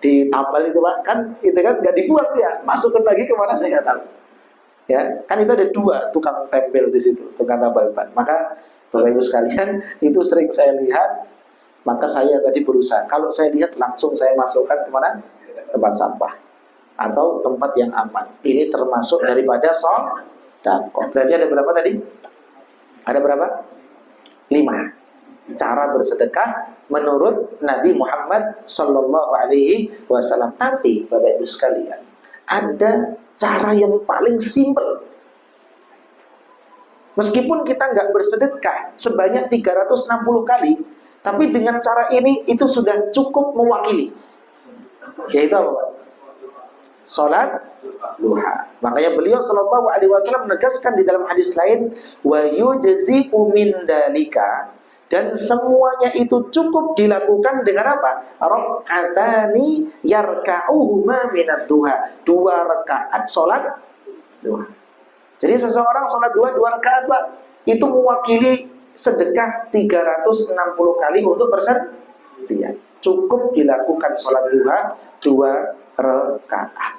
A: ditambal itu Pak, kan itu kan nggak dibuang ya, masukkan lagi kemana saya nggak tahu. Ya, kan itu ada 2 tukang tempel di situ, tukang tambal ban. Maka Bapak Ibu sekalian, itu sering saya lihat. Maka saya tadi berusaha, kalau saya lihat langsung saya masukkan kemana? Tempat sampah atau tempat yang aman. Ini termasuk daripada sedekah. Berarti ada berapa tadi? Ada berapa? 5 cara bersedekah menurut Nabi Muhammad Sallallahu Alaihi Wasallam. Tapi Bapak Ibu sekalian, ada cara yang paling simpel. Meskipun kita nggak bersedekah sebanyak 360 kali, tapi dengan cara ini itu sudah cukup mewakili. Yaitu apa, Pak? Salat duha. Makanya beliau sallallahu alaihi wasallam menegaskan di dalam hadis lain, wa yujzi'u min dalika, dan semuanya itu cukup dilakukan dengan apa? Rak'atani yarka'uhuma minad duha. 2 rakaat salat duha. Jadi seseorang sholat 2 rakaat, Pak, itu mewakili sedekah 360 kali untuk bersedekah. Cukup dilakukan sholat duha 2 rakaat.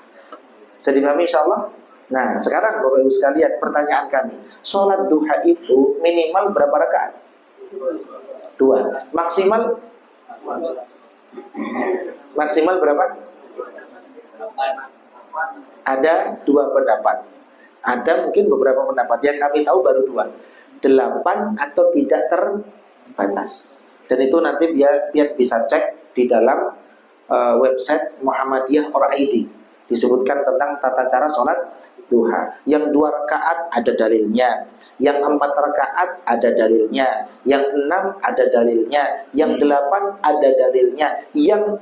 A: Bisa dipahami insyaallah? Nah, sekarang Bapak Ibu sekalian, pertanyaan kami, sholat duha itu minimal berapa rakaat? 2. Maksimal berapa? Ada 2 pendapat. Ada mungkin beberapa pendapat, yang kami tahu baru 2, 8 atau tidak terbatas. Dan itu nanti biar bisa cek di dalam website Muhammadiyah ID. Disebutkan tentang tata cara sholat duha. Yang 2 rakaat ada dalilnya, yang 4 rakaat ada dalilnya, yang 6 ada dalilnya, yang 8 ada dalilnya, yang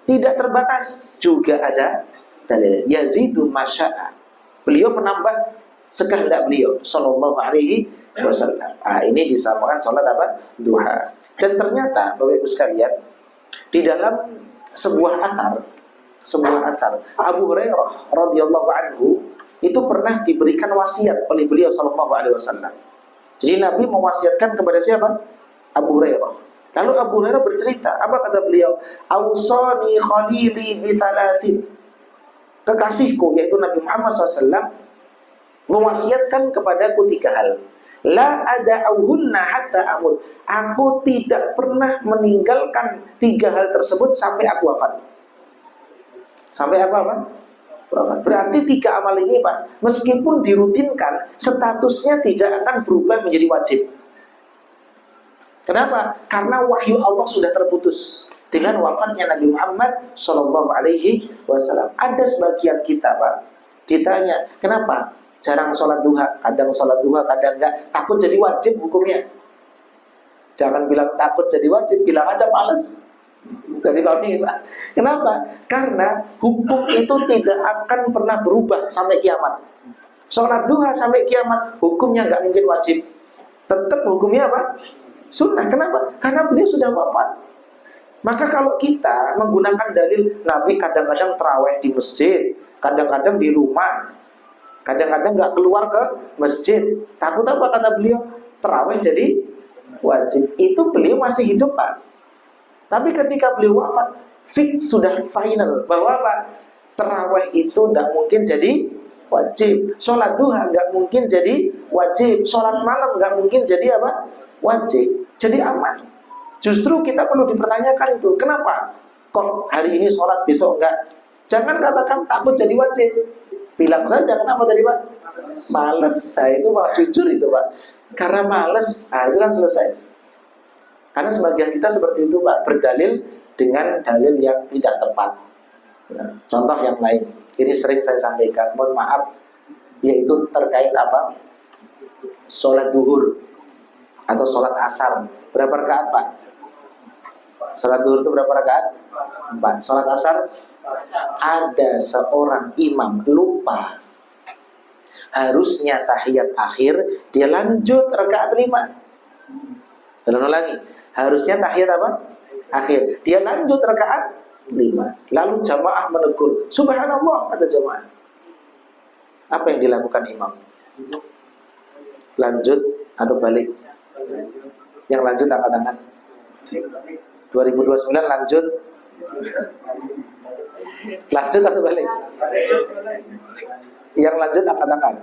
A: tidak terbatas juga ada dalil. Yazidu masya'a. Beliau menambah sekehendak beliau sallallahu alaihi wasallam. Ini disamakan sholat apa? Duha. Dan ternyata Bapak Ibu sekalian, di dalam sebuah athar Abu Hurairah radhiyallahu anhu itu pernah diberikan wasiat oleh beliau sallallahu alaihi wasallam. Jadi Nabi mewasiatkan kepada siapa? Abu Hurairah. Lalu Abu Hurairah bercerita, apa kata beliau? Ausani khalili bi thalathin. Kekasihku yaitu Nabi Muhammad SAW mewasiatkan kepadaku 3 hal. La ada'uhunna hatta amut. Aku tidak pernah meninggalkan 3 hal tersebut sampai aku wafat. Sampai aku apa? Wafat. Berarti 3 amal ini, Pak, meskipun dirutinkan, statusnya tidak akan berubah menjadi wajib. Kenapa? Karena wahyu Allah sudah terputus dengan wafatnya Nabi Muhammad Shallallahu Alaihi Wasallam. Ada sebagian kita, Pak, ditanya, kenapa jarang sholat duha? Kadang sholat duha, kadang enggak. Takut jadi wajib hukumnya. Jangan bilang takut jadi wajib, bilang aja males. Jadi kami, Pak. Kenapa? Karena hukum itu tidak akan pernah berubah sampai kiamat. Sholat duha sampai kiamat, hukumnya nggak mungkin wajib. Tetap hukumnya apa? Sunnah. Kenapa? Karena beliau sudah wafat. Maka kalau kita menggunakan dalil Nabi kadang-kadang terawih di masjid, kadang-kadang di rumah, kadang-kadang nggak keluar ke masjid, takut apa kata beliau? Terawih jadi wajib. Itu beliau masih hidup, Pak. Tapi ketika beliau wafat, fix sudah final bahwa apa? Terawih itu nggak mungkin jadi wajib, sholat duha nggak mungkin jadi wajib, sholat malam nggak mungkin jadi apa? Wajib. Jadi aman. Justru kita perlu dipertanyakan itu, kenapa kok hari ini sholat besok enggak? Jangan katakan takut jadi wajib, bilang saja kenapa tadi, Pak? Males. Nah, itu malah jujur itu, Pak. Karena males, itu kan selesai. Karena sebagian kita seperti itu, Pak, berdalil dengan dalil yang tidak tepat. Contoh yang lain, ini sering saya sampaikan, mohon maaf, yaitu terkait apa? Sholat duhur atau sholat asar. Berapa rakaat, Pak? Sholat duhur itu berapa rakaat? 4. Sholat asar, ada seorang imam lupa, harusnya tahiyat akhir, dia lanjut rakaat 5. Ulang lagi, harusnya tahiyat apa? Akhir, dia lanjut rakaat 5. Lalu jamaah menegur, subhanallah, kata jamaah. Apa yang dilakukan imam? Lanjut atau balik? Yang lanjut angkat tangan. 2029 lanjut. Lanjut atau balik? Yang lanjut angkat tangan.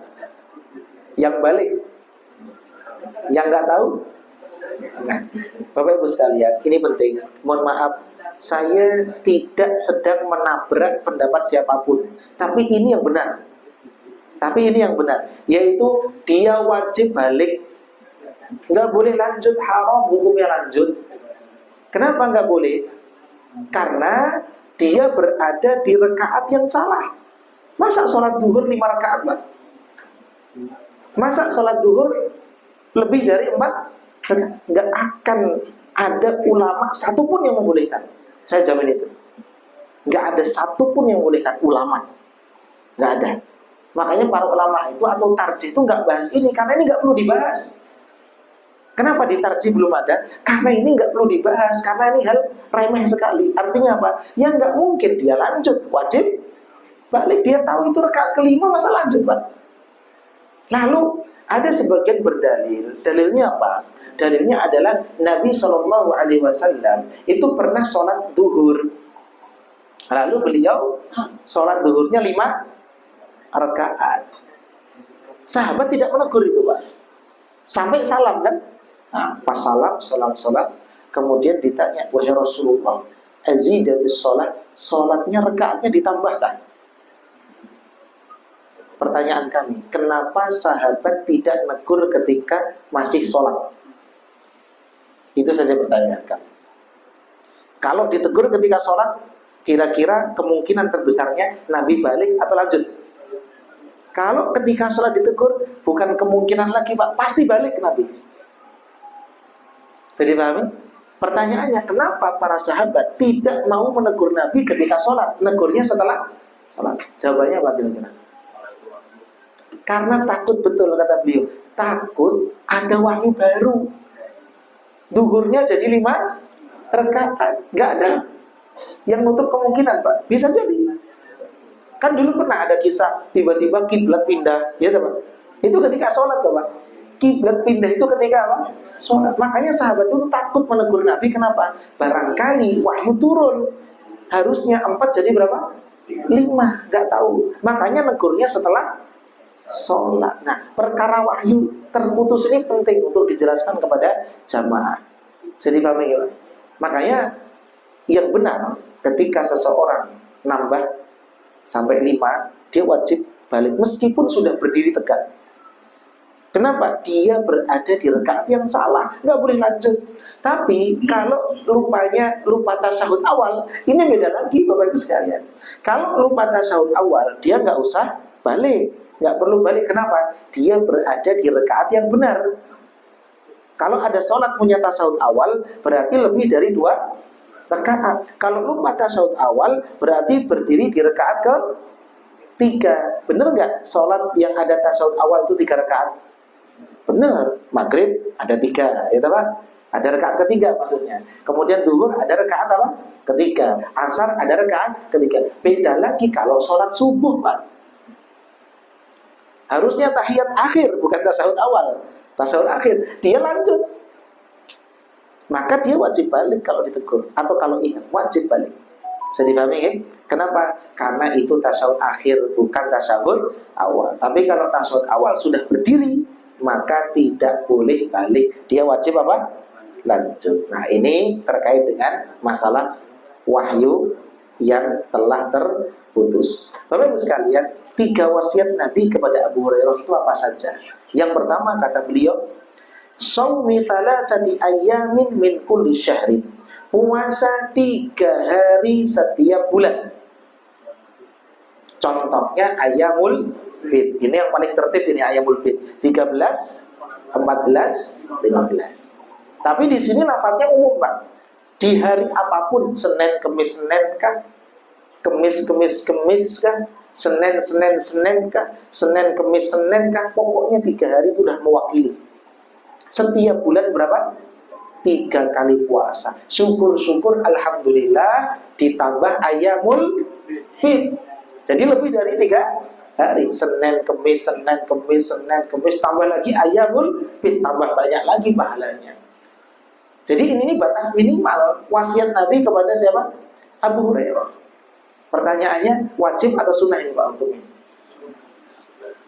A: Yang balik? Yang nggak tahu? Nah, Bapak Ibu sekalian, ini penting. Mohon maaf, saya tidak sedang menabrak pendapat siapapun, tapi ini yang benar. Yaitu dia wajib balik. Nggak boleh lanjut, haram hukumnya lanjut. Kenapa nggak boleh? Karena dia berada di rakaat yang salah. Masa sholat duhur 5 rakaat, Pak? Masa sholat duhur lebih dari 4 rakaat? Nggak akan ada ulama satupun yang membolehkan. Saya jamin itu. Nggak ada satupun yang membolehkan, ulama. Nggak ada. Makanya para ulama itu atau tarjih itu nggak bahas ini, karena ini nggak perlu dibahas. Kenapa di tarjih belum ada? Karena ini nggak perlu dibahas, karena ini hal remeh sekali. Artinya apa? Ya nggak mungkin dia lanjut, wajib balik. Dia tahu itu rakaat kelima, masa lanjut, Pak? Lalu ada sebagian berdalil. Dalilnya apa? Dalilnya adalah Nabi SAW itu pernah sholat duhur. Lalu beliau sholat duhurnya 5 rakaat. Sahabat tidak menegur itu, Pak. Sampai salam kan? Nah, pas salam, kemudian ditanya, wahai Rasulullah, azidatis sholat, sholatnya rakaatnya ditambahkan. Pertanyaan kami, kenapa sahabat tidak negur ketika masih sholat? Itu saja pertanyaan kami. Kalau ditegur ketika sholat, kira-kira kemungkinan terbesarnya Nabi balik atau lanjut? Kalau ketika sholat ditegur, bukan kemungkinan lagi, Pak, pasti balik Nabi. Jadi pahami? Pertanyaannya, kenapa para sahabat tidak mau menegur Nabi ketika sholat? Negurnya setelah sholat. Jawabannya apa kira-kira? Karena takut, betul kata beliau. Takut ada wahyu baru. Duhurnya jadi 5 rakaat. Gak ada yang nutup kemungkinan, Pak. Bisa jadi. Kan dulu pernah ada kisah tiba-tiba kiblat pindah, ya Pak. Itu ketika sholat, Pak. Kiblat pindah itu ketika apa? Sholat. Makanya sahabat itu takut menegur Nabi. Kenapa? Barangkali wahyu turun. Harusnya 4 jadi berapa? 5. Gak tahu. Makanya negurnya setelah sholat. Nah, perkara wahyu terputus ini penting untuk dijelaskan kepada jamaah. Jadi paham ya? Makanya yang benar ketika seseorang nambah sampai 5, dia wajib balik meskipun sudah berdiri tegak. Kenapa? Dia berada di rakaat yang salah, nggak boleh lanjut. Tapi kalau lupa tasyahud awal, ini beda lagi, Bapak Ibu sekalian. Kalau lupa tasyahud awal, dia nggak usah balik, nggak perlu balik. Kenapa? Dia berada di rakaat yang benar. Kalau ada sholat punya tasyahud awal, berarti lebih dari 2 rakaat. Kalau lupa tasyahud awal, berarti berdiri di rakaat ke-3. Bener nggak? Sholat yang ada tasyahud awal itu 3 rakaat. Benar, maghrib ada 3, ya Pak? Ada rakaat ketiga maksudnya. Kemudian duhur ada rakaat apa? Ketiga. Asar ada rakaat ketiga. Beda lagi kalau sholat subuh, Pak. Harusnya tahiyat akhir, bukan tasyahud awal. Tasyahud akhir, dia lanjut. Maka dia wajib balik kalau ditegur. Atau kalau ingat, wajib balik. Bisa dipahami ya? Kenapa? Karena itu tasyahud akhir, bukan tasyahud awal. Tapi kalau tasyahud awal sudah berdiri, maka tidak boleh balik. Dia wajib apa? Lanjut. Nah, ini terkait dengan masalah wahyu yang telah terputus. Bapak Ibu sekalian, 3 wasiat Nabi kepada Abu Hurairah itu apa saja? Yang pertama kata beliau, shaumi thalathati ayyamin min kulli syahrin. Puasa 3 hari setiap bulan. Contohnya ayamul bid. Ini yang paling tertib ini ayamul bid. 13, 14, 15. Tapi di sini lafaznya umum, Pak. Di hari apapun, Senin, Kemis, Senin kah? Kemis, Kemis, Kemis kah? Senin, Senin, Senin kah? Senin, Kemis, Senin kah? Pokoknya 3 hari itu sudah mewakili. Setiap bulan berapa? 3 kali puasa. Syukur-syukur alhamdulillah ditambah ayamul bid. Jadi lebih dari 3 hari. Senin, Kemis, Senin, Kemis, Senin, Kemis, tambah lagi ayamul bid, tambah banyak lagi pahalanya. Jadi ini batas minimal wasiat Nabi kepada siapa? Abu Hurairah. Pertanyaannya, wajib atau sunnah ini Pak hukumnya?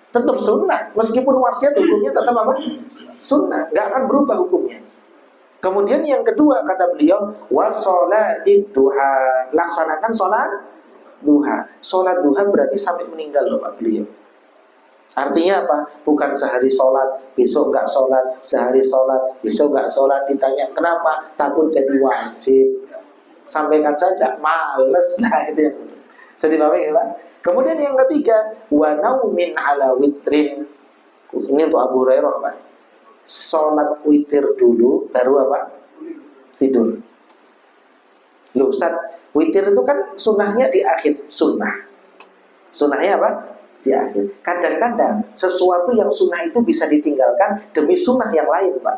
A: Tetap sunnah. Meskipun wasiat hukumnya tetap apa? Sunnah. Gak akan berubah hukumnya. Kemudian yang kedua kata beliau, wasolatid duha. Laksanakan sholat duha. Sholat duha berarti sampai meninggal loh Pak beliau. Artinya apa? Bukan sehari sholat, besok nggak sholat, sehari sholat, besok nggak sholat. Ditanya kenapa? Takut jadi wajib. Sampaikan saja, males lah itu yang. Jadi Bapak ya Pak. Kemudian yang ketiga, wa naumin ala witrin. Ini untuk Abu Hurairah, Pak. Sholat witir dulu, baru apa? Tidur. Loh, Ustaz, witir itu kan sunnahnya di akhir sunnah. Sunnahnya apa? Di akhir. Kadang-kadang sesuatu yang sunnah itu bisa ditinggalkan demi sunnah yang lain, Pak.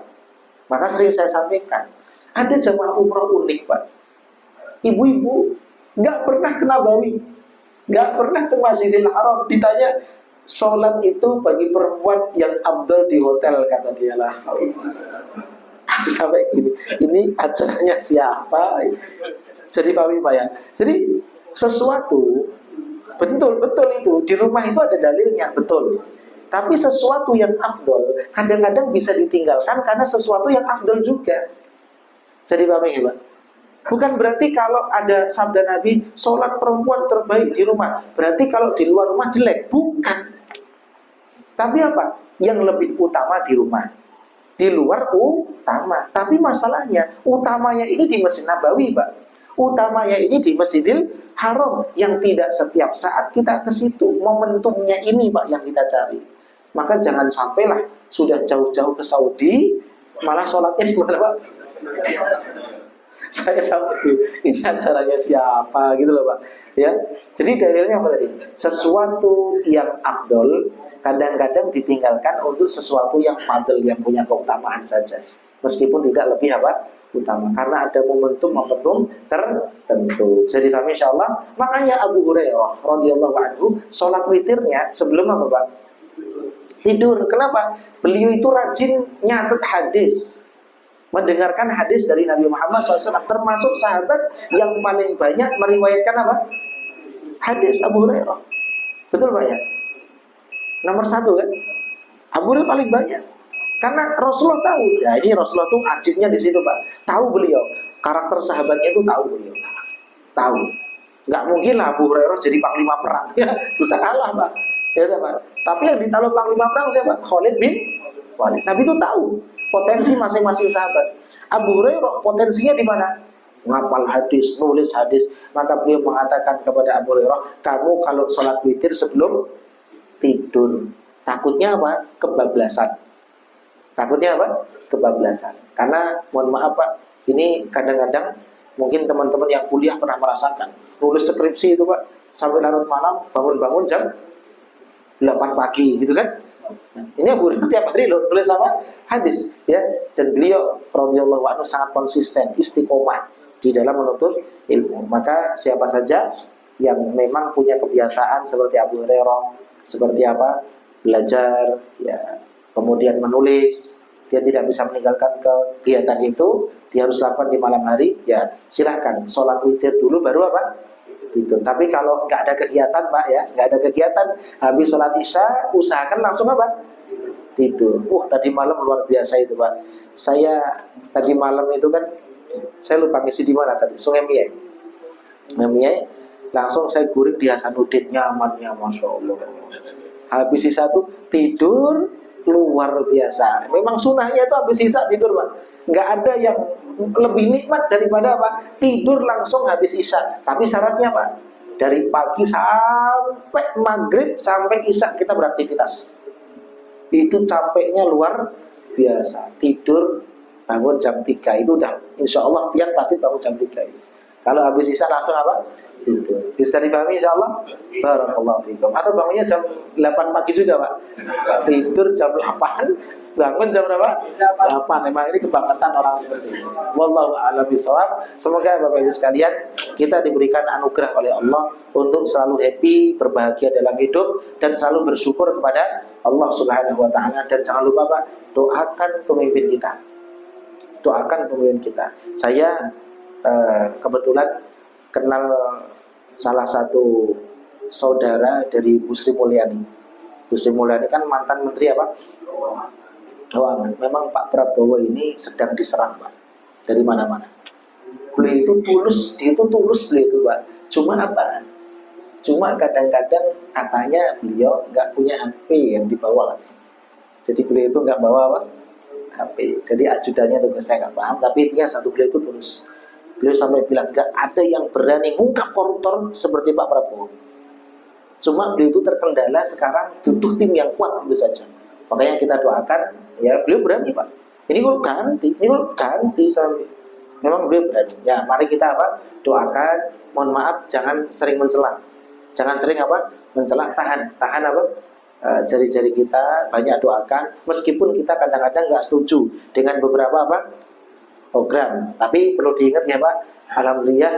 A: Maka sering saya sampaikan, ada jamaah umroh unik, Pak. Ibu-ibu nggak pernah ke Nabawi, nggak pernah ke Masjidil Haram. Ditanya, sholat itu bagi perempuan yang afdal di hotel, kata dia lah. Sampai gini, ini acaranya siapa? Jadi pahami Pak ya. Jadi sesuatu betul itu di rumah itu ada dalilnya, betul. Tapi sesuatu yang afdol kadang-kadang bisa ditinggalkan karena sesuatu yang afdol juga. Jadi pahami ya Pak? Bukan berarti kalau ada sabda Nabi, sholat perempuan terbaik di rumah, berarti kalau di luar rumah jelek. Bukan. Tapi apa? Yang lebih utama di rumah, di luar utama. Tapi masalahnya, utamanya ini di Masjid Nabawi, Pak. Utamanya ini di Masjidil Haram, yang tidak setiap saat kita ke situ. Momentumnya ini, Pak, yang kita cari. Maka jangan sampailah sudah jauh-jauh ke Saudi, malah sholatnya di mana, Pak? Saya sampai ini acaranya siapa gitu loh, Pak. Ya. Jadi dalilnya apa tadi? Sesuatu yang afdol kadang-kadang ditinggalkan untuk sesuatu yang fadl, yang punya keutamaan saja. Meskipun tidak lebih apa? Utama. Karena ada momentum tertentu. Bisa dipahami insyaallah. Makanya Abu Hurairah radhiyallahu anhu sholat witirnya sebelum apa, Pak? Tidur. Kenapa? Beliau itu rajin nyatet hadis, mendengarkan hadis dari Nabi Muhammad SAW, termasuk sahabat yang paling banyak meriwayatkan apa? Hadis, Abu Hurairah. Betul Pak ya? Nomor 1 kan? Abu Hurairah paling banyak. Karena Rasulullah tahu. Ya ini Rasulullah tuh ajibnya di situ Pak. Tahu beliau. Karakter sahabatnya itu tahu beliau. Tahu. Nggak mungkin lah Abu Hurairah jadi panglima perang. Ya, bisa kalah Pak. Ya Pak. Tapi yang ditaruh panglima perang siapa? Khalid bin Walid. Nabi itu tahu potensi masing-masing sahabat. Abu Hurairah potensinya di mana? Ngapal hadis, nulis hadis. Maka beliau mengatakan kepada Abu Hurairah, kamu kalau sholat witir sebelum tidur, takutnya apa? Kebablasan. Takutnya apa? Kebablasan. Karena mohon maaf Pak, ini kadang-kadang mungkin teman-teman yang kuliah pernah merasakan. Nulis skripsi itu Pak, sampai larut malam, bangun-bangun jam 8 pagi gitu kan. Ini Abu Hurairah tiap hari loh tulis apa? Hadis ya. Dan beliau radhiyallahu anhu sangat konsisten, istiqomah di dalam menuntut ilmu. Maka siapa saja yang memang punya kebiasaan seperti Abu Hurairah, seperti apa? Belajar ya, kemudian menulis, dia tidak bisa meninggalkan kegiatan itu, dia harus lakukan di malam hari, ya silahkan sholat witir dulu baru apa? Gitu. Tapi kalau nggak ada kegiatan Pak ya, nggak ada kegiatan, habis sholat isya usahakan langsung apa? Tidur. Tadi malam luar biasa itu Pak. Saya tadi malam itu kan, saya lupa ngisi di mana tadi, Sungai Miyai. Langsung saya guring di Hasanuddin, nyamannya Masya Allah. Habis sisa tuh tidur luar biasa. Memang sunnahnya itu habis sisa tidur Pak. Nggak ada yang lebih nikmat daripada apa? Tidur langsung habis isya. Tapi syaratnya Pak, dari pagi sampai maghrib sampai isya kita beraktivitas. Itu capeknya luar biasa. Tidur bangun jam 3 itu udah insya Allah pian pasti bangun jam 3 itu. Kalau habis isya langsung apa? Tidur. Bisa dipahami insya Allah? Barakallahu fikum. Atau bangunnya jam 8 pagi juga Pak. Tidur jam 8, bangun jam berapa? 8. Memang ini kebangetan orang seperti ini. Wallahu a'lam bishawab. Semoga Bapak Ibu sekalian kita diberikan anugerah oleh Allah untuk selalu happy, berbahagia dalam hidup dan selalu bersyukur kepada Allah Subhanahu wa taala. Dan jangan lupa Pak, doakan pemimpin kita. Doakan pemimpin kita. Saya kebetulan kenal salah satu saudara dari Bu Sri Mulyani. Bu Sri Mulyani kan mantan menteri apa? Keuangan. Memang Pak Prabowo ini sedang diserang Pak dari mana-mana. Beliau itu tulus, dia itu tulus beliau itu Pak. Cuma apa? Cuma kadang-kadang katanya beliau nggak punya HP yang dibawa. Jadi beliau itu nggak bawa apa? HP. Jadi ajudannya tuh saya nggak paham. Tapi intinya satu, beliau itu tulus. Beliau sampai bilang nggak ada yang berani ngungkap koruptor seperti Pak Prabowo. Cuma beliau itu terkendala sekarang butuh tim yang kuat itu saja. Makanya kita doakan, ya beliau berani Pak. Ini kok ganti sampai. Memang beliau berani. Ya mari kita apa? Doakan. Mohon maaf, jangan sering mencela. Jangan sering apa? Mencela. Tahan apa? Jari-jari kita banyak doakan. Meskipun kita kadang-kadang nggak setuju dengan beberapa apa? Program. Tapi perlu diingat ya Pak. Alhamdulillah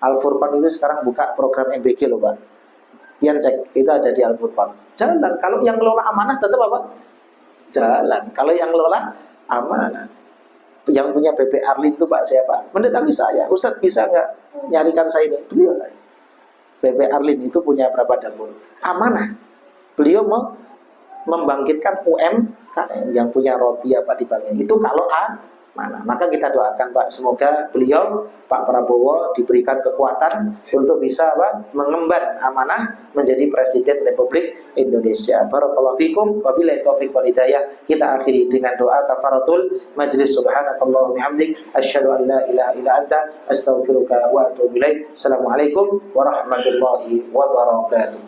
A: Al-Furqan itu sekarang buka program MBG loh Pak. Yang cek itu ada di Al-Furqan. Jalan. Kalau yang ngelola amanah tetap apa? Jalan. Kalau yang ngelola amanah. Yang punya BP Arlin itu Pak siapa? Mendatangi saya. Ustadz bisa nggak nyarikan saya ini? Beliau BP Arlin itu punya berapa dapur? Amanah. Beliau mau membangkitkan UMKM yang punya roti apa di bagian itu kalau mana. Maka kita doakan Pak, semoga beliau Pak Prabowo diberikan kekuatan untuk bisa Pak mengemban amanah menjadi Presiden Republik Indonesia. Barakallahu fikum, wabillahi taufiq wal hidayah. Kita akhiri dengan doa kafaratul majlis. Subhanakallah bihamdik, asyhadu an la ilaha illa anta, astaghfiruka wa atubu ilaik. Assalamualaikum warahmatullahi wabarakatuh.